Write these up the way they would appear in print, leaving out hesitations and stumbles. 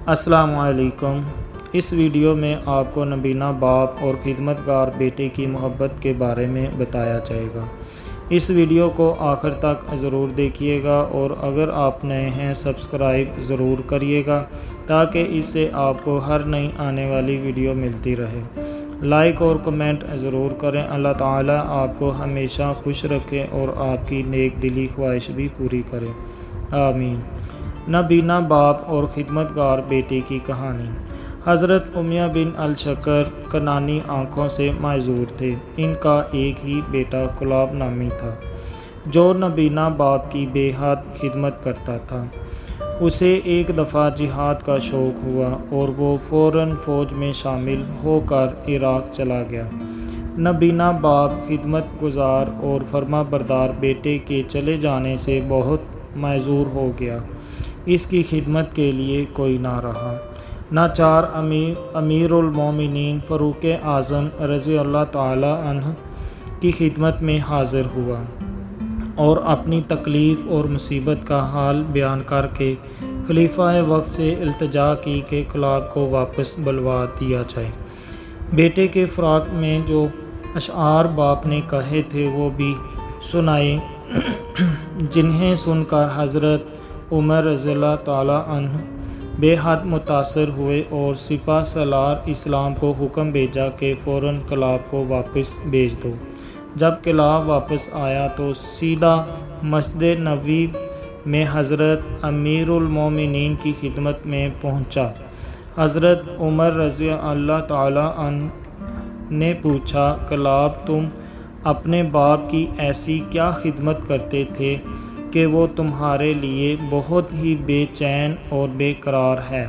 السلام علیکم۔ اس ویڈیو میں آپ کو نبینہ باپ اور خدمتگار بیٹے کی محبت کے بارے میں بتایا جائے گا۔ اس ویڈیو کو آخر تک ضرور دیکھیے گا اور اگر آپ نئے ہیں سبسکرائب ضرور کریے گا تاکہ اس سے آپ کو ہر نئی آنے والی ویڈیو ملتی رہے۔ لائک اور کمنٹ ضرور کریں۔ اللہ تعالیٰ آپ کو ہمیشہ خوش رکھے اور آپ کی نیک دلی خواہش بھی پوری کرے، آمین۔ نبینہ باپ اور خدمتگار بیٹے کی کہانی۔ حضرت امیہ بن الشکر کنانی آنکھوں سے معذور تھے۔ ان کا ایک ہی بیٹا کلاب نامی تھا جو نبینہ باپ کی بے حد خدمت کرتا تھا۔ اسے ایک دفعہ جہاد کا شوق ہوا اور وہ فوراً فوج میں شامل ہو کر عراق چلا گیا۔ نبینہ باپ خدمت گزار اور فرما بردار بیٹے کے چلے جانے سے بہت معذور ہو گیا۔ اس کی خدمت کے لیے کوئی نہ رہا۔ ناچار امیر المومنین فاروق اعظم رضی اللہ تعالی عنہ کی خدمت میں حاضر ہوا اور اپنی تکلیف اور مصیبت کا حال بیان کر کے خلیفہ وقت سے التجا کی کہ کلاب کو واپس بلوا دیا جائے۔ بیٹے کے فراق میں جو اشعار باپ نے کہے تھے وہ بھی سنائے، جنہیں سن کر حضرت عمر رضی اللہ تعالیٰ عنہ بے حد متاثر ہوئے اور سپہ سالار اسلام کو حکم بھیجا کہ فوراً کلاب کو واپس بھیج دو۔ جب کلاب واپس آیا تو سیدھا مسجد نبوی میں حضرت امیر المومنین کی خدمت میں پہنچا۔ حضرت عمر رضی اللہ تعالیٰ عنہ نے پوچھا، کلاب تم اپنے باپ کی ایسی کیا خدمت کرتے تھے کہ وہ تمہارے لیے بہت ہی بے چین اور بے قرار ہے؟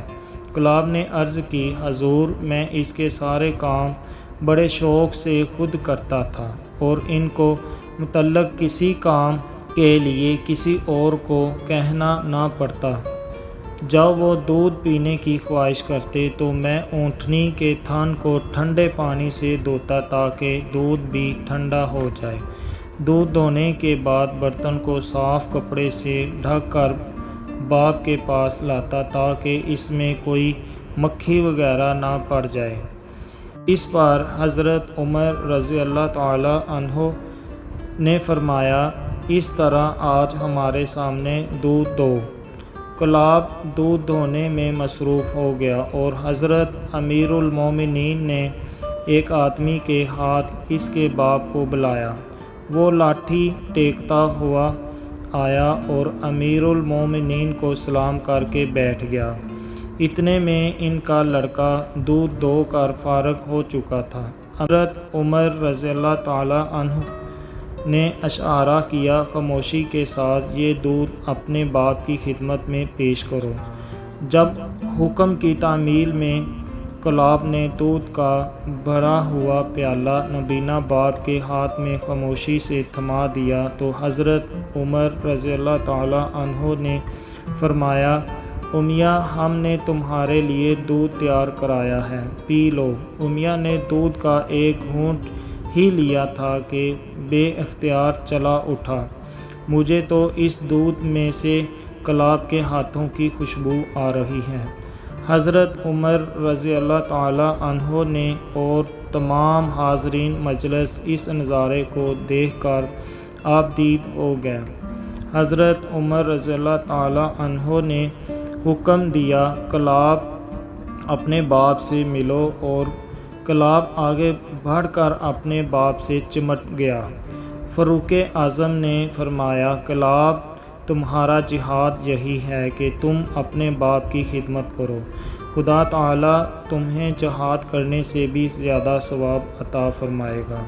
کلاب نے عرض کی، حضور میں اس کے سارے کام بڑے شوق سے خود کرتا تھا اور ان کو متعلق کسی کام کے لیے کسی اور کو کہنا نہ پڑتا۔ جب وہ دودھ پینے کی خواہش کرتے تو میں اونٹنی کے تھن کو ٹھنڈے پانی سے دھوتا تاکہ دودھ بھی ٹھنڈا ہو جائے۔ دودھ دھونے کے بعد برتن کو صاف کپڑے سے ڈھک کر باپ کے پاس لاتا تاکہ اس میں کوئی مکھی وغیرہ نہ پڑ جائے۔ اس پر حضرت عمر رضی اللہ تعالی عنہ نے فرمایا، اس طرح آج ہمارے سامنے دودھ دو۔ کلاب دودھ دھونے میں مصروف ہو گیا اور حضرت امیر المومنین نے ایک آدمی کے ہاتھ اس کے باپ کو بلایا۔ وہ لاٹھی ٹیکتا ہوا آیا اور امیر المومنین کو سلام کر کے بیٹھ گیا۔ اتنے میں ان کا لڑکا دودھ دھو کر فارغ ہو چکا تھا۔ حضرت عمر رضی اللہ تعالی عنہ نے اشارہ کیا، خاموشی کے ساتھ یہ دودھ اپنے باپ کی خدمت میں پیش کرو۔ جب حکم کی تعمیل میں کلاب نے دودھ کا بھرا ہوا پیالہ نبینہ باپ کے ہاتھ میں خاموشی سے تھما دیا تو حضرت عمر رضی اللہ تعالی عنہ نے فرمایا، امیہ ہم نے تمہارے لیے دودھ تیار کرایا ہے، پی لو۔ امیہ نے دودھ کا ایک گھونٹ ہی لیا تھا کہ بے اختیار چلا اٹھا، مجھے تو اس دودھ میں سے کلاب کے ہاتھوں کی خوشبو آ رہی ہے۔ حضرت عمر رضی اللہ تعالی عنہ نے اور تمام حاضرین مجلس اس نظارے کو دیکھ کر آبدید ہو گئے۔ حضرت عمر رضی اللہ تعالی عنہ نے حکم دیا، کلاب اپنے باپ سے ملو، اور کلاب آگے بڑھ کر اپنے باپ سے چمٹ گیا۔ فاروق اعظم نے فرمایا، کلاب تمہارا جہاد یہی ہے کہ تم اپنے باپ کی خدمت کرو، خدا تعالیٰ تمہیں جہاد کرنے سے بھی زیادہ ثواب عطا فرمائے گا۔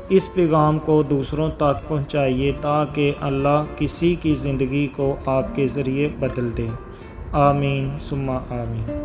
اس پیغام کو دوسروں تک پہنچائیے تاکہ اللہ کسی کی زندگی کو آپ کے ذریعے بدل دے، آمین ثم آمین۔